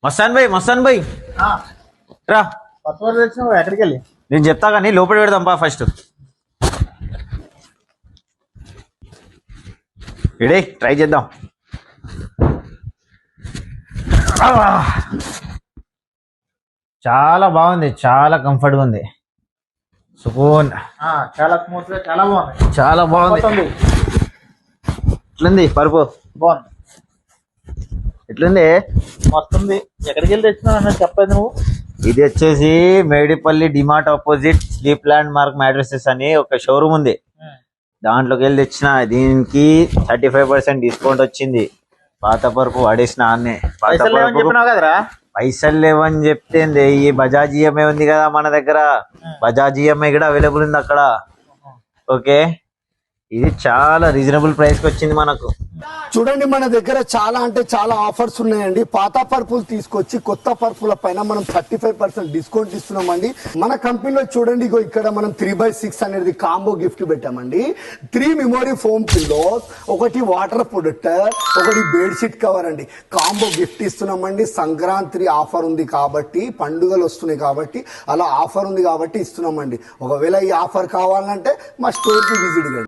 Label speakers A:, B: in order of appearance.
A: మస్తాన్ భాయ్ రా.
B: ఎక్కడికి వెళ్ళి
A: నేను చెప్తా కానీ లోపల పెడదాం బా ఫస్ట్. ఇడే ట్రై చేద్దాం. చాలా బాగుంది, చాలా కంఫర్ట్గా ఉంది. సుకూన్,
B: చాలా స్మూత్ గా చాలా బాగుంది.
A: చాలా బాగుంది. ఎట్లుంది పరుపు?
B: బాగుంది.
A: ఎట్లుంది?
B: వస్తుంది. ఎక్కడికి వెళ్ళి తెచ్చినావు అన్నది చెప్పలేదు నువ్వు.
A: ఇది వచ్చేసి Medipalli DMart opposite sleep land mark mattresses అని ఒక షోరూమ్ ఉంది. దాంట్లోకి వెళ్ళి తెచ్చిన. దీనికి 35% డిస్కౌంట్ వచ్చింది. పాత పరుపు వాడేసిన అన్నే.
B: కదరా
A: పైసలు లేవని చెప్తే ఈ బజాజ్ ఈఎంఐ ఉంది కదా మన దగ్గర. బజాజ్ ఈఎంఐ కూడా అవైలబుల్ ఉంది అక్కడ. ఓకే, ఇది చాలా రీజనబుల్ ప్రైస్ కి వచ్చింది మనకు.
C: చూడండి, మన దగ్గర చాలా అంటే చాలా ఆఫర్స్ ఉన్నాయండి. పాత పర్పులు తీసుకొచ్చి కొత్త పర్పుల పైన మనం 35% డిస్కౌంట్ ఇస్తున్నామండి. మన కంపెనీలో చూడండి, ఇగో ఇక్కడ మనం 3x6 అనేది కాంబో గిఫ్ట్ పెట్టామండి. 3 మెమొరీ ఫోమ్ పిల్లోస్, ఒకటి వాటర్ ప్రొటెక్టర్, ఒకటి బెడ్షీట్ కవర్ అండి. కాంబో గిఫ్ట్ ఇస్తున్నామండి. సంక్రాంతి ఆఫర్ ఉంది కాబట్టి, పండుగలు వస్తున్నాయి కాబట్టి, అలా ఆఫర్ ఉంది కాబట్టి ఇస్తున్నామండి. ఒకవేళ ఈ ఆఫర్ కావాలంటే మా స్టోర్ కి విజిట్ కండి.